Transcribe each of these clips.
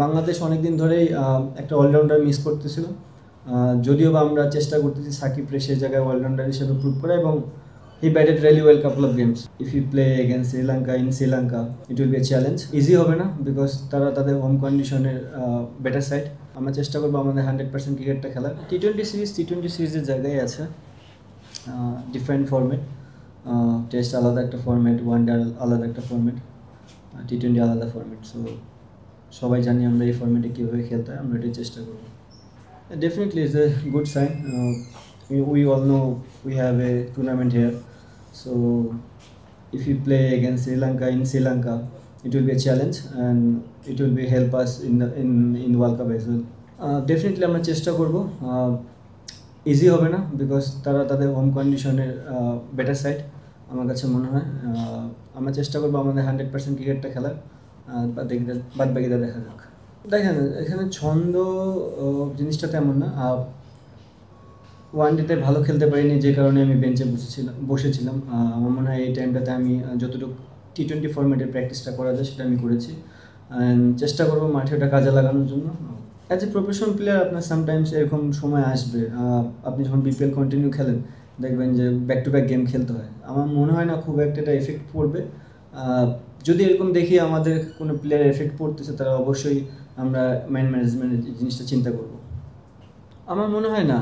বাংলাদেশ অনেকদিন ধরেই একটা অলরাউন্ডার মিস করতেছিল, যদিও বা আমরা চেষ্টা করতেছি সাকিবরে সেই জায়গায় অলরাউন্ডার হিসেবে প্রুভ করা, এবং he batted really well couple of games. If you play against Sri Lanka in Sri Lanka, it will be a challenge. Easy হবে না, বিকজ তারা তাদের হোম কন্ডিশনের বেটার সাইড। আমরা চেষ্টা করবো আমাদের 100% ক্রিকেটটা খেলার। টি-20 সিরিজের জায়গায় আছে ডিফারেন্ট ফরম্যাট। টেস্ট আলাদা একটা ফরম্যাট, ওয়ানডে আলাদা একটা ফরম্যাট, টি-20 আলাদা ফরম্যাট। সো সবাই জানি আমরা এই ফরম্যাটে কীভাবে খেলতে হয়, আমরা এটাই চেষ্টা করবো। Definitely is a good sign. We all know we have a tournament here, so if you play against Sri Lanka in Sri Lanka, it will be a challenge and it will be help us in World Cup as well. Definitely আমরা চেষ্টা করব। Easy হবে না, because তারা তাদের home কন্ডিশনের better side আমার কাছে মনে হয়। আমরা চেষ্টা করবো আমাদের 100% ক্রিকেটটা খেলার, বাদ বাকিটা দেখা যাক। দেখেন, এখানে ছন্দ জিনিসটা তেমন না। ওয়ানডেতে ভালো খেলতে পারিনি, যে কারণে আমি বেঞ্চে বসেছিলাম। আমার মনে হয় এই টাইমটাতে আমি যতটুকু টি-20 ফরম্যাটের প্র্যাকটিসটা করা যায় সেটা আমি করেছি, অ্যান্ড চেষ্টা করবো মাঠে ওটা কাজে লাগানোর জন্য। অ্যাজ এ প্রফেশনাল প্লেয়ার আপনার সামটাইমস এরকম সময় আসবে, আপনি যখন বিপিএল কন্টিনিউ খেলেন দেখবেন যে ব্যাক টু ব্যাক গেম খেলতে হয়। আমার মনে হয় না খুব একটা এটা এফেক্ট পড়বে। যদি এরকম দেখি আমাদের কোনো প্লেয়ার এফেক্ট পড়তেছে, তারা অবশ্যই আমরা ম্যানেজমেন্টের জিনিসটা চিন্তা করব। আমার মনে হয় না,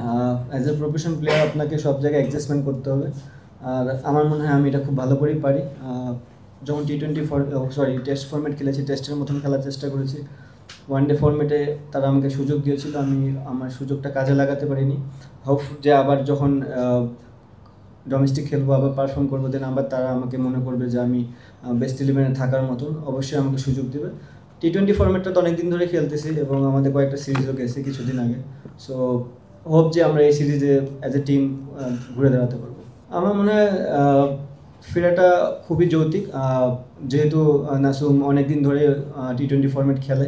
অ্যাজ এ প্রফেশনাল প্লেয়ার আপনাকে সব জায়গায় অ্যাডজাস্টমেন্ট করতে হবে, আর আমার মনে হয় আমি এটা খুব ভালো করেই পারি। যখন টেস্ট ফরম্যাট খেলেছি, টেস্টের মতন খেলার চেষ্টা করেছি। ওয়ানডে ফরম্যাটে তারা আমাকে সুযোগ দিয়েছিল, আমি আমার সুযোগটা কাজে লাগাতে পারিনি। হোপ যে আবার যখন ডোমেস্টিক খেলবো, আবার পারফর্ম করবো, দেন আবার তারা আমাকে মনে করবে যে আমি বেস্ট ইলেভেনে থাকার মতন, অবশ্যই আমাকে সুযোগ দেবে। টি-20 ফরম্যাটটা তো অনেকদিন ধরে খেলতেছি এবং আমাদের কয়েকটা সিরিজও গেছে কিছুদিন আগে। সো হোপ যে আমরা এই সিরিজে অ্যাজ এ টিম ঘুরে দাঁড়াতে পারবো। আমার মনে হয় ফেরাটা খুবই যৌক্তিক, যেহেতু নাসুম অনেকদিন ধরে টি-20 ফরম্যাট খেলে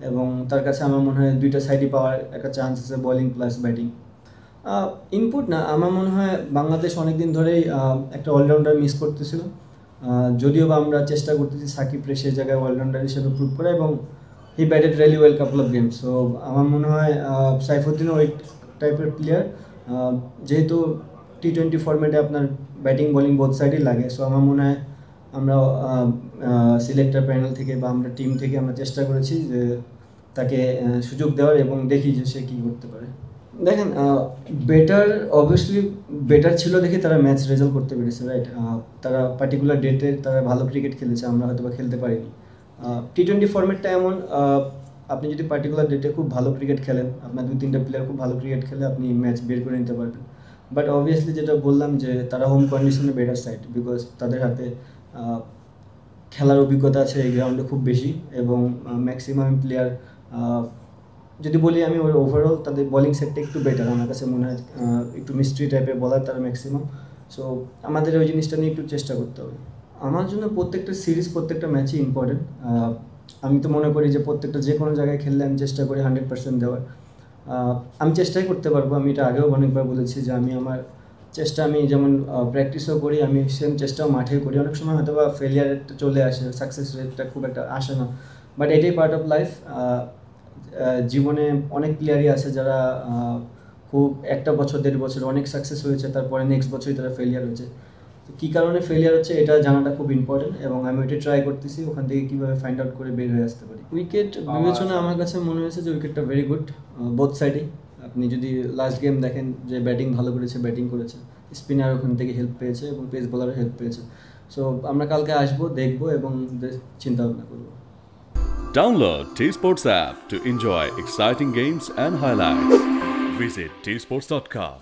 এবং তার কাছে আমার মনে হয় দুইটা সাইডই পাওয়ার একটা চান্স আছে, বোলিং প্লাস ব্যাটিং। ইনপুট না, আমার মনে হয় বাংলাদেশ অনেকদিন ধরেই একটা অলরাউন্ডার মিস করতেছিল, যদিও বা আমরা চেষ্টা করতেছি সাকিবরে সেই জায়গায় অলরাউন্ডার হিসেবে প্রুভ করা, এবং he batted really well couple of games. So আমার মনে হয় সাইফুদ্দিনও ওই টাইপের প্লেয়ার, যেহেতু টি-20 ফরম্যাটে আপনার ব্যাটিং বোলিং বোথ সাইডই লাগে। সো আমার মনে হয় আমরা সিলেক্টর প্যানেল থেকে বা আমরা টিম থেকে আমরা চেষ্টা করেছি যে তাকে সুযোগ দেওয়ার, এবং দেখি যে সে কী করতে পারে। দেখেন, অবভিয়াসলি বেটার ছিল দেখে তারা ম্যাচ রেজাল্ট করতে পেরেছে, রাইট? তারা পার্টিকুলার ডেটে তারা ভালো ক্রিকেট খেলেছে, আমরা হয়তো বা খেলতে পারিনি। টি-20 ফরম্যাটটা এমন, আপনি যদি পার্টিকুলার ডেটে খুব ভালো ক্রিকেট খেলেন, আপনার 2-3টা প্লেয়ার খুব ভালো ক্রিকেট খেলে আপনি ম্যাচ বের করে নিতে পারবেন। বাট অবভিয়াসলি যেটা বললাম যে তারা হোম কন্ডিশনে বেটার সাইড, বিকজ তাদের হাতে খেলার অভিজ্ঞতা আছে এই গ্রাউন্ডে খুব বেশি, এবং ম্যাক্সিমাম প্লেয়ার, যদি বলি আমি ওর ওভারঅল তাদের বোলিং সেটটা একটু বেটার আমার কাছে মনে হয়, একটু মিস্ট্রি টাইপের বলার তারা ম্যাক্সিমাম। সো আমাদের ওই জিনিসটা নিয়ে একটু চেষ্টা করতে হবে। আমার জন্য প্রত্যেকটা সিরিজ, প্রত্যেকটা ম্যাচই ইম্পর্টেন্ট। আমি তো মনে করি যে প্রত্যেকটা যে কোনো জায়গায় খেললে আমি চেষ্টা করি 100% দেওয়ার। আমি চেষ্টাই করতে পারবো, আমি এটা আগেও অনেকবার বলেছি যে আমি আমার চেষ্টা, আমি যেমন প্র্যাকটিসও করি, আমি সেম চেষ্টাও মাঠেও করি। অনেক সময় হয়তো বা ফেলিয়ার চলে আসে, সাকসেস রেটটা খুব একটা আসে না, বাট এটাই পার্ট অফ লাইফ। জীবনে অনেক প্লেয়ারই আছে যারা খুব একটা বছর 1.5 বছর অনেক সাকসেস হয়েছে, তারপরে নেক্সট বছরই তারা ফেলিয়ার হয়েছে। তো কী কারণে ফেলিয়ার হচ্ছে এটা জানাটা খুব ইম্পর্টেন্ট, এবং আমি ওইটা ট্রাই করতেছি ওখান থেকে কীভাবে ফাইন্ড আউট করে বের হয়ে আসতে পারি। উইকেট বিবেচনা আমার কাছে মনে হয়েছে যে উইকেটটা ভেরি গুড বোথ সাইডেই। আপনি যদি লাস্ট গেম দেখেন যে ব্যাটিং ভালো করেছে, ব্যাটিং করেছে, স্পিনার ওখান থেকে হেল্প পেয়েছে এবং পেস বোলারও হেল্প পেয়েছে। সো আমরা কালকে আসবো, দেখবো এবং চিন্তা ভাবনা করবো। Download T-Sports app to enjoy exciting games and highlights. Visit tsports.com.